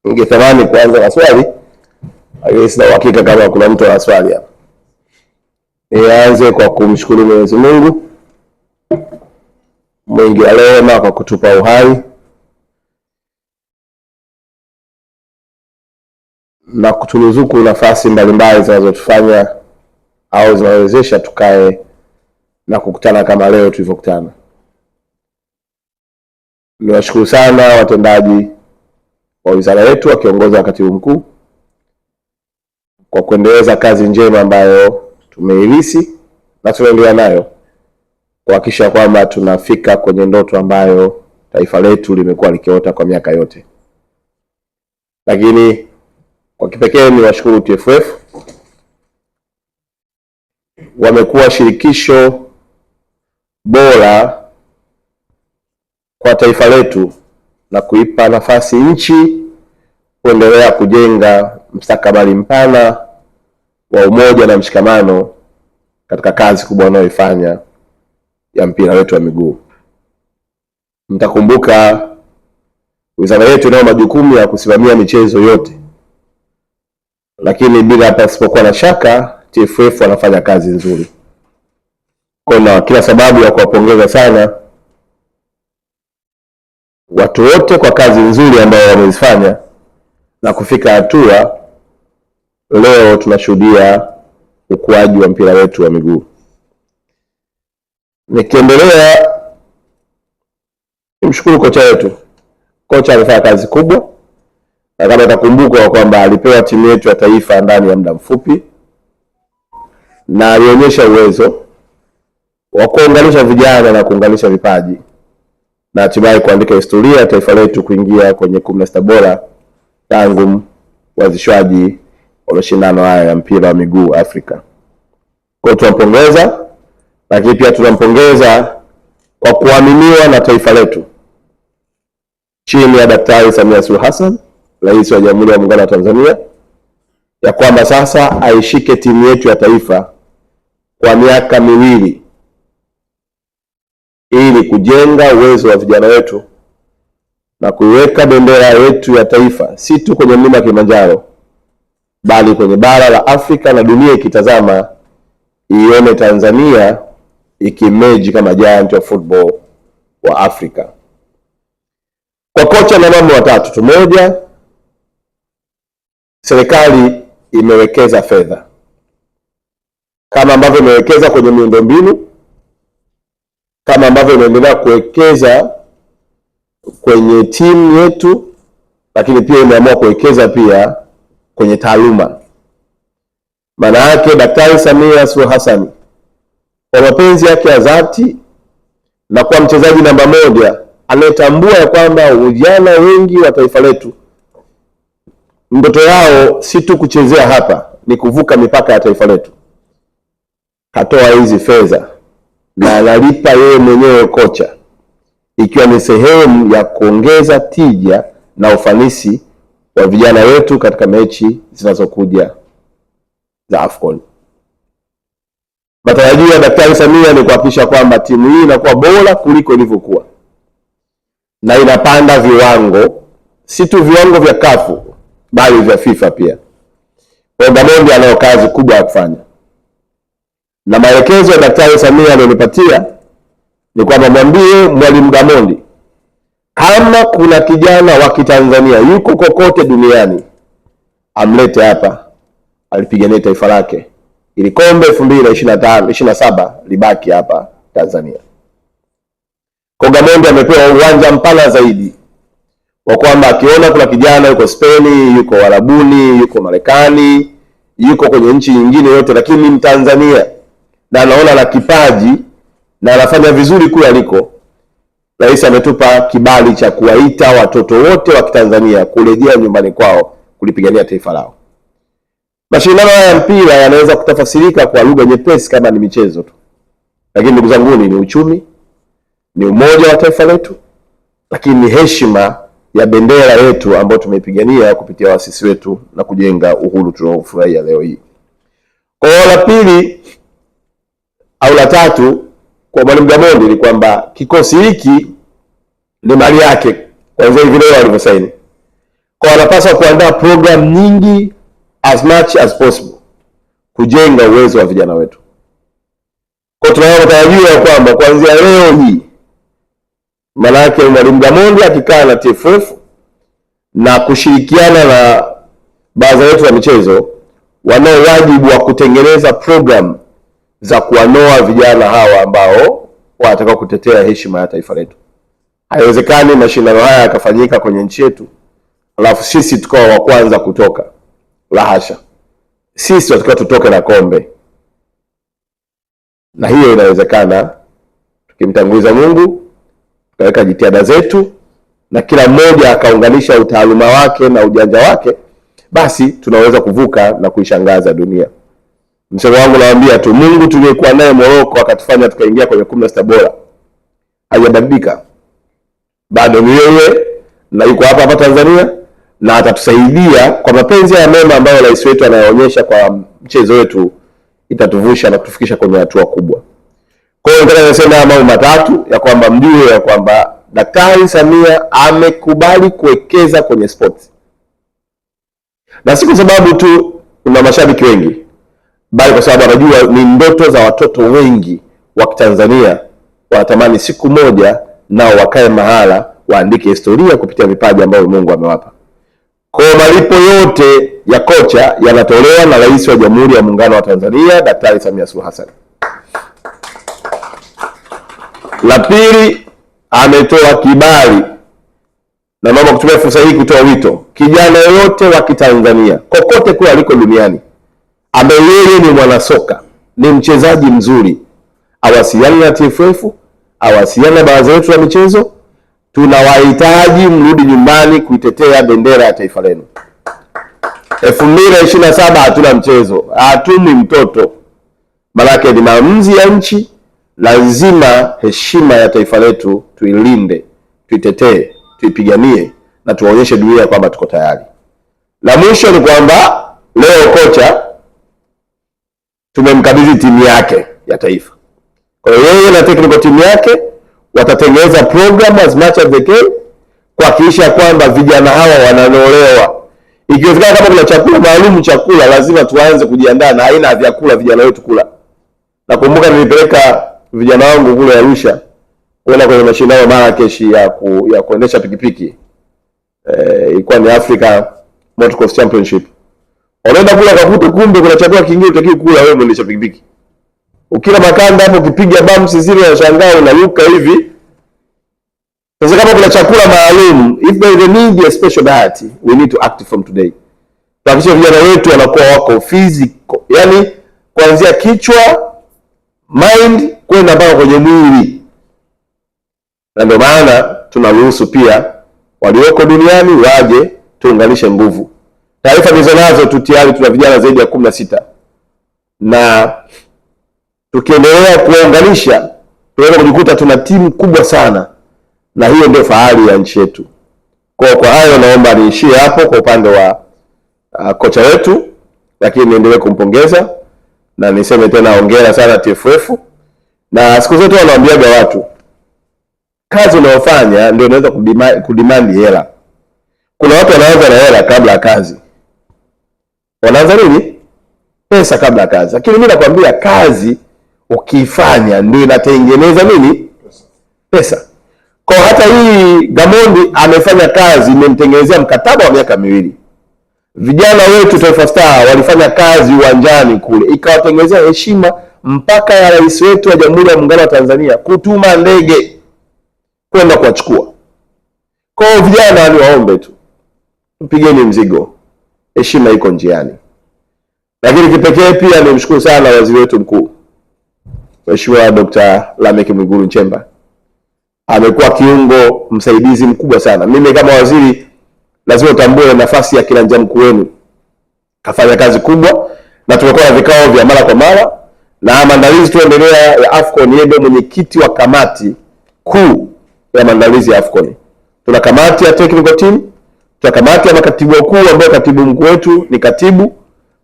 Ningetamani kuanza na swali, lakini sina uhakika kama kuna mtu ana swali hapa. Nianze kwa kumshukuru Mwenyezi Mungu mwingi wa rehema kwa kutupa uhai na kuturuzuku nafasi mbalimbali zinazotufanya au zinawezesha tukae na kukutana kama leo tulivyokutana. Niwashukuru sana watendaji wa wizara yetu wakiongoza na katibu mkuu kwa kuendeleza kazi njema ambayo tumeilisi na tunaendelea nayo kuhakikisha kwamba tunafika kwenye ndoto ambayo taifa letu limekuwa likiota kwa miaka yote. Lakini kwa kipekee ni washukuru TFF, wamekuwa shirikisho bora kwa taifa letu na kuipa nafasi nchi kuendelea kujenga mustakabali mpana wa umoja na mshikamano katika kazi kubwa wanayoifanya ya mpira wetu wa miguu. Mtakumbuka wizara yetu inayo majukumu ya kusimamia michezo yote, lakini bila pasipokuwa na shaka TFF wanafanya kazi nzuri. Kuna kila sababu ya kuwapongeza sana watu wote kwa kazi nzuri ambayo wamezifanya na kufika hatua leo tunashuhudia ukuaji wa mpira wetu wa miguu. Nikiendelea, nimshukuru kocha wetu. Kocha alifanya kazi kubwa, na kama utakumbuka kwamba alipewa timu yetu ya taifa ndani ya muda mfupi, na alionyesha uwezo wa kuunganisha vijana na kuunganisha vipaji na hatimaye kuandika historia ya taifa letu kuingia kwenye 16 bora tangu uanzishwaji wa mashindano haya ya mpira wa miguu Afrika. Kwa tunampongeza, lakini pia tunampongeza kwa kuaminiwa na taifa letu chini ya Daktari Samia Suluhu Hassan, Rais wa Jamhuri ya Muungano wa Tanzania, ya kwamba sasa aishike timu yetu ya taifa kwa miaka miwili ili kujenga uwezo wa vijana wetu na kuiweka bendera yetu ya taifa si tu kwenye mlima Kilimanjaro bali kwenye bara la Afrika, na dunia ikitazama ione Tanzania ikimeji kama giant of football wa Afrika. Kwa kocha na mambo matatu tu. Moja, serikali imewekeza fedha kama ambavyo imewekeza kwenye miundombinu, kama ambavyo inaendelea kuwekeza kwenye timu yetu, lakini pia imeamua kuwekeza pia kwenye taaluma. Maana yake Daktari Samia Suluhu Hassan kwa mapenzi yake ya dhati na kwa mchezaji namba moja anayetambua ya kwamba vijana wengi wa taifa letu ndoto yao si tu kuchezea hapa, ni kuvuka mipaka ya taifa letu. Katoa hizi fedha na analipa yeye mwenyewe kocha, ikiwa ni sehemu ya kuongeza tija na ufanisi wa vijana wetu katika mechi zinazokuja za AFCON. Matarajio ya Daktari Samia ni kuhakikisha kwamba timu hii inakuwa bora kuliko ilivyokuwa na inapanda viwango, si tu viwango vya kafu bali vya FIFA pia. Kwa Gamondi anayo kazi kubwa ya kufanya, na maelekezo ya Daktari Samia aliyonipatia ni kwamba mwambie Mwalimu Gamondi kama kuna kijana wa Kitanzania yuko kokote duniani amlete hapa alipigania taifa lake ili kombe 2025-27 libaki hapa Tanzania. Kwa Gamondi amepewa uwanja mpana zaidi kwa kwamba akiona kuna kijana yuko Spain, yuko Arabuni, yuko Marekani, yuko kwenye nchi nyingine yote, lakini ni Tanzania na anaona na kipaji na anafanya vizuri kule aliko, Rais ametupa kibali cha kuwaita watoto wote wa Kitanzania kurejea nyumbani kwao kulipigania taifa lao. Mashindano haya ya mpira yanaweza kutafasirika kwa lugha nyepesi kama ni michezo tu, lakini ndugu zangu ni uchumi, ni umoja wa taifa letu, lakini ni heshima ya bendera yetu ambayo tumeipigania kupitia waasisi wetu na kujenga uhuru tunaofurahia leo hii. Kwa hiyo la pili au la tatu kwa Mwalimu Gamondi ni kwamba kikosi hiki ni mali yake kwanza hivi leo alivyosaini. Kwa wanapaswa kuandaa program nyingi as much as possible kujenga uwezo wa vijana wetu. Kwa tunatarajia kwamba kuanzia leo hii, maana yake Mwalimu Gamondi akikaa na TFF na kushirikiana na baraza letu la michezo, wanao wajibu wa kutengeneza program za kuwanoa vijana hawa ambao wanataka kutetea heshima ya taifa letu. Haiwezekani mashindano haya yakafanyika kwenye nchi yetu alafu sisi tukawa wa kwanza kutoka. La hasha. Sisi tunatakiwa tutoke na kombe. Na hiyo inawezekana tukimtanguliza Mungu, tukaweka jitihada zetu na kila mmoja akaunganisha utaaluma wake na ujanja wake, basi tunaweza kuvuka na kuishangaza dunia. Msemo wangu nawaambia tu, Mungu tuliyekuwa naye Morocco akatufanya tukaingia kwenye 16 bora hajabadilika. Bado ni yeye na yuko hapa hapa Tanzania, na atatusaidia kwa mapenzi ya mema ambayo rais wetu anayoonyesha kwa mchezo wetu, itatuvusha na kutufikisha kwenye hatua kubwa. Kwa hiyo nataka niseme mambo matatu ya kwamba mjue ya kwamba Daktari Samia amekubali kuwekeza kwenye sports. Na si kwa sababu tu kuna mashabiki wengi, bali kwa sababu anajua ni ndoto za watoto wengi wa Tanzania wanatamani siku moja nao wakae mahala waandike historia kupitia vipaji ambavyo Mungu amewapa. Kwa malipo yote ya kocha yanatolewa na Rais wa Jamhuri ya Muungano wa Tanzania Daktari Samia Suluhu Hassan. La pili, ametoa kibali, na naomba kutumia fursa hii kutoa wito, kijana yote wa Kitanzania kokote kule aliko duniani ambaye yeye ni mwanasoka, ni mchezaji mzuri, awasiliane na TFF, awasiliane na baraza letu la michezo. Tunawahitaji mrudi nyumbani kuitetea bendera ya taifa lenu. 2027 hatuna mchezo, hatumi mtoto. Maana ni maamuzi ya nchi, lazima heshima ya taifa letu tuilinde, tuitetee, tuipiganie na tuwaonyeshe dunia kwamba tuko tayari. La mwisho ni kwamba leo kocha tumemkabidhi timu yake ya taifa. Kwa hiyo yeye na technical timu yake watatengeneza program as much as they can kuhakikisha kwamba vijana hawa wananolewa. Ikiwezekana kama kuna chakula maalum chakula, lazima tuanze kujiandaa na aina ya vyakula vijana wetu kula. Nakumbuka nilipeleka vijana wangu kule Arusha kwenda kwenye mashindano Marrakesh ya kuendesha pikipiki. Ilikuwa ni Africa Motocross Championship. Unaenda kula kakuta kumbe kuna chakula kingine utakiwa kula wewe mwendesha pikipiki. Ukila makanda hapo ukipiga bumps zile unashangaa unaruka hivi. Sasa kama kuna chakula maalum, if there is a need a special diet, we need to act from today. Tuhakikishe vijana wetu wanakuwa wako physical, yani kuanzia kichwa, mind kwenda mpaka kwenye mwili. Na ndio maana tunaruhusu pia walioko duniani waje tuunganishe nguvu. Taarifa nilizonazo tu tayari tuna vijana zaidi ya 16. Na tukiendelea kuunganisha tunaweza kujikuta tuna timu kubwa sana, na hiyo ndio fahari ya nchi yetu. Kwa hayo naomba niishie hapo kwa upande wa kocha wetu, lakini niendelee kumpongeza na niseme tena hongera sana TFF. Na siku zote wanawaambiaga watu kazi unayofanya ndio unaweza kudemand hela. Kuna watu wanaanza na hela kabla ya kazi. Wanaanza nini? Pesa kabla ya kazi. Lakini mimi nakwambia kazi ukifanya ndio inatengeneza nini? Pesa. Kwa hata hii Gamondi amefanya kazi, imemtengenezea mkataba wa miaka 2. Vijana wetu Taifa Star walifanya kazi uwanjani kule, ikawatengenezea heshima mpaka ya rais wetu wa Jamhuri ya Muungano wa Tanzania kutuma ndege kwenda kuwachukua. Kwa vijana ni waombe tu, mpigeni mzigo, heshima iko njiani. Lakini kipekee pia nimshukuru sana waziri wetu mkuu Mheshimiwa Dr. Lameck Mwigulu Nchemba. Amekuwa kiungo msaidizi mkubwa sana. Mimi kama waziri lazima utambue nafasi ya kiranja mkuu wenu. Kafanya kazi kubwa na tumekuwa na vikao vya mara kwa mara, na maandalizi tuendelea ya AFCON. Yeye ndio mwenyekiti wa kamati kuu ya maandalizi ya AFCON. Tuna kamati ya technical team, tuna kamati ya makatibu wakuu ambao katibu mkuu wetu ni katibu,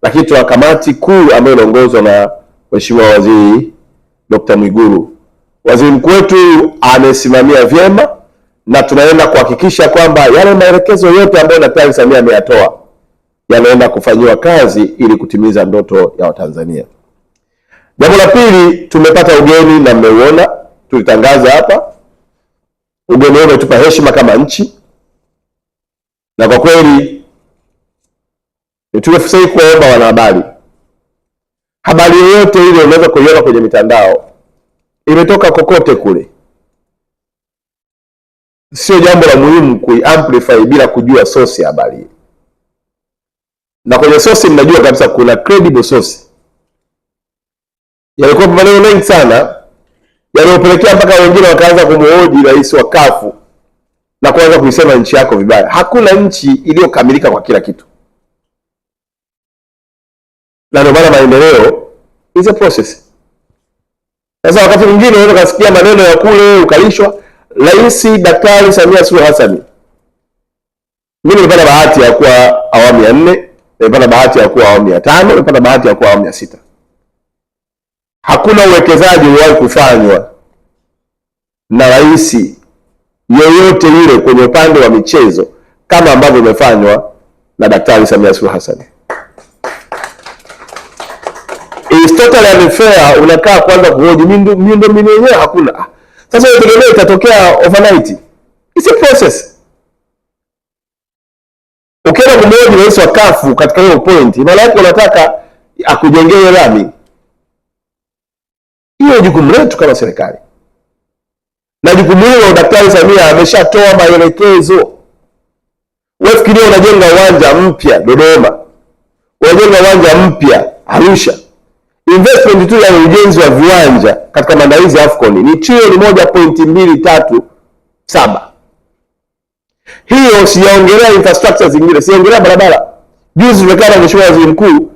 lakini tuna kamati kuu ambayo inaongozwa na Mheshimiwa Waziri Dr. Mwigulu. Waziri mkuu wetu amesimamia vyema na tunaenda kuhakikisha kwamba yale maelekezo yote ambayo Daktari Samia ameyatoa yanaenda kufanyiwa kazi ili kutimiza ndoto ya Watanzania. Jambo la pili, tumepata ugeni na mmeuona, tulitangaza hapa. Ugeni huo umetupa heshima kama nchi, na kwa kweli nitumie fursa hii kuwaomba wanahabari, habari yoyote ile unaweza kuiona kwenye mitandao, imetoka kokote kule, sio jambo la muhimu kuiamplify bila kujua source ya habari. Na kwenye source mnajua kabisa kuna credible source. Yalikuwa maneno mengi sana yaliyopelekea mpaka wengine wakaanza kumhoji rais wa CUF na kuanza kuisema nchi yako vibaya. Hakuna nchi iliyokamilika kwa kila kitu, na ndio maana maendeleo is a process. Sasa wakati mwingine unaweza kusikia maneno ya kule ukalishwa. Rais Daktari Samia Suluhu Hassan, mimi nilipata bahati ya kuwa awamu ya 4, nilipata bahati ya kuwa awamu ya 5, nilipata bahati ya kuwa awamu ya 6. Hakuna uwekezaji uliwahi kufanywa na rais yoyote yule kwenye upande wa michezo kama ambavyo umefanywa na Daktari Samia Suluhu Hassan. It's totally unfair. Unakaa kwanza kuhoji miundombinu yenyewe hakuna. Sasa utegemea itatokea overnight. It's a process. Ukienda kumhoji rais wa CUF katika hiyo point, maana yake unataka akujengee lami. Hiyo jukumu letu kama serikali. Na jukumu hilo Daktari Samia ameshatoa maelekezo. Wewe fikiria unajenga uwanja mpya Dodoma, unajenga uwanja mpya Arusha. Investment tu ya ujenzi wa viwanja katika maandalizi ya AFCON ni trilioni 1.237. Hiyo sijaongelea infrastructure zingine, sijaongelea barabara. Juzi tumekaa na Mheshimiwa Waziri Mkuu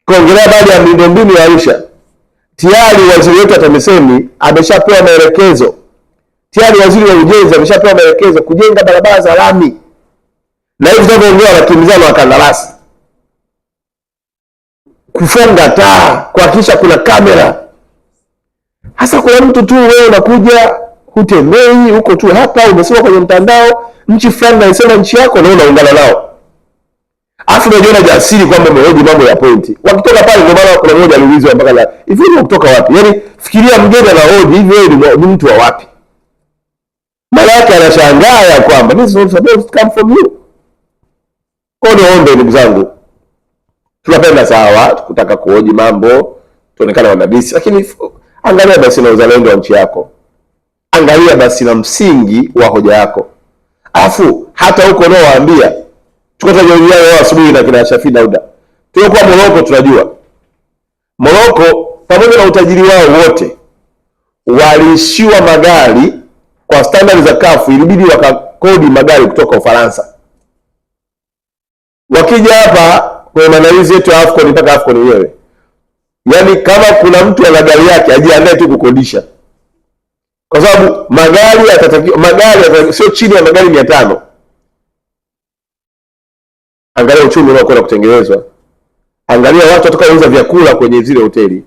kuongelea baadhi ya miundombinu ya Arusha. Tayari waziri wetu wa TAMISEMI ameshapewa maelekezo. Tayari waziri wa ujenzi ameshapewa maelekezo kujenga barabara za lami. Na hivi tunavyoongea wanakimbizana wa kandarasi, kufunga taa, kuhakikisha kuna kamera. Hasa kuna mtu tu wewe unakuja hutembei huko tu hapa, umesema kwenye mtandao nchi fulani na isema nchi yako, na unaungana nao. Afu unajiona jasiri kwamba umehoji mambo ya pointi. Wakitoka pale ndio maana kuna mmoja aliulizwa mpaka la, hivi wewe kutoka wapi? Yaani fikiria mgeni anahoji hivi, wewe ni mtu wa wapi? Maana yake anashangaa ya kwamba this is not supposed to come from you. Kwa niombe ndugu zangu, tunapenda sawa kutaka kuhoji mambo, tuonekane wanadisi, lakini angalia basi na uzalendo wa nchi yako. Angalia basi na msingi wa hoja yako. Afu hata huko nao waambia, tukotajadiliana leo asubuhi na kina Shafi Dauda. Tulikuwa Morocco, tunajua Morocco pamoja na utajiri wao wote walishiwa magari kwa standard za CUF, ilibidi wakakodi magari kutoka Ufaransa. Wakija hapa kwa maandalizi yetu ya AFCON mpaka AFCON yenyewe, yaani kama kuna mtu ana gari yake ajiandae tu kukodisha, kwa sababu magari sio chini ya magari 500. Angalia uchumi unaokwenda kutengenezwa. Angalia watu watakaouza vyakula kwenye zile hoteli.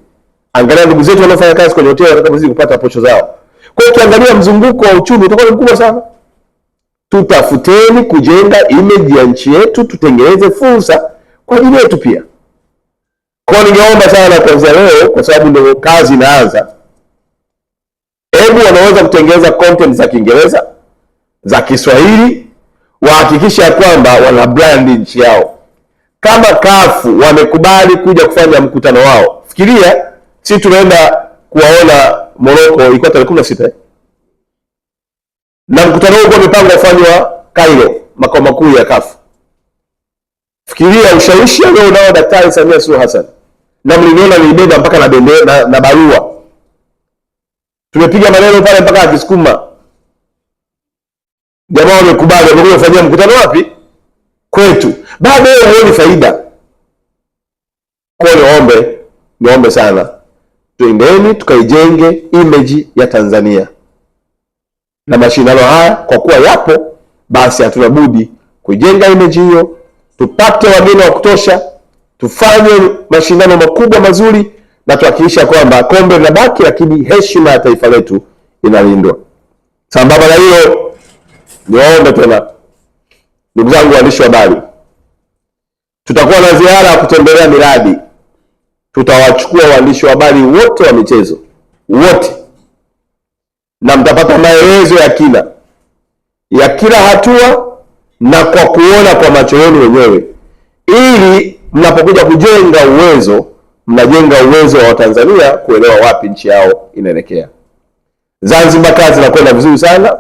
Angalia ndugu zetu wanaofanya kazi kwenye hoteli watakapozidi kupata posho zao. Kwa hiyo ukiangalia mzunguko wa uchumi utakuwa mkubwa sana. Tutafuteni kujenga image ya nchi yetu, tutengeneze fursa kwa ajili yetu pia. Kwa hiyo ningeomba sana kuanzia leo, kwa sababu ndio kazi inaanza, hebu wanaweza kutengeneza content za Kiingereza, za Kiswahili, wahakikisha kwamba wana brand nchi yao. Kama CUF wamekubali kuja kufanya mkutano wao, fikiria sisi tunaenda kuwaona Morocco ilikuwa tarehe 16 na mkutano huo umepangwa kufanywa Cairo, makao makuu ya CUF. Fikiria ushawishi leo nao Daktari Samia Suluhu Hassan, na mliniona nilibeba mpaka na bendera na barua. Tumepiga maneno pale mpaka akisukuma. Jamaa wamekubali, wamekuja kufanyia mkutano wapi? Kwetu. Bado huoni faida. Kwa hiyo niombe sana, tuendeni tukaijenge image ya Tanzania. Na mashindano haya kwa kuwa yapo, basi hatuna budi kujenga image hiyo, tupate wageni wa kutosha, tufanye mashindano makubwa mazuri, na tuhakikisha kwamba kombe linabaki lakini heshima ya taifa letu inalindwa. Sambamba na hilo, niwaombe tena ndugu zangu waandishi wa habari, tutakuwa na ziara ya kutembelea miradi. Tutawachukua waandishi wa habari wote wa michezo wote, na mtapata maelezo ya kina ya kila hatua na kwa kuona kwa macho yenu wenyewe, ili mnapokuja kujenga uwezo, mnajenga uwezo wa Watanzania kuelewa wapi nchi yao inaelekea. Zanzibar kazi inakwenda vizuri sana,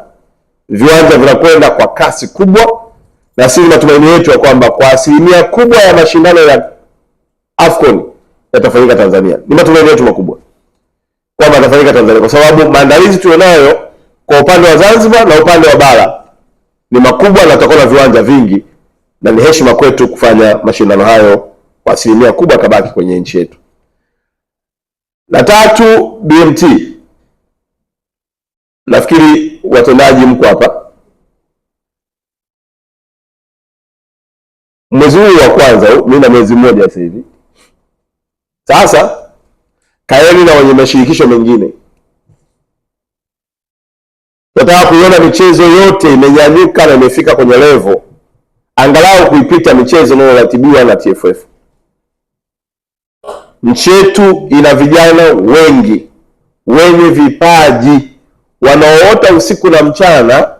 viwanja vinakwenda kwa kasi kubwa, na sisi matumaini yetu ya kwamba kwa asilimia kubwa ya mashindano ya AFCON yatafanyika Tanzania. Ni matumaini yetu makubwa kwamba yatafanyika Tanzania, kwa sababu maandalizi tulionayo kwa upande wa Zanzibar na upande wa bara ni makubwa, na tutakuwa na viwanja vingi, na ni heshima kwetu kufanya mashindano hayo kwa asilimia kubwa kabaki kwenye nchi yetu. Na tatu, BMT. Nafikiri watendaji mko hapa. Mwezi huu wa kwanza, mimi na mwezi mmoja sasa hivi. Sasa kaeni na wenye mashirikisho mengine. Nataka kuiona michezo yote imenyanyuka na imefika kwenye level angalau kuipita michezo inayoratibiwa na TFF. Nchi yetu ina vijana wengi wenye vipaji wanaoota usiku na mchana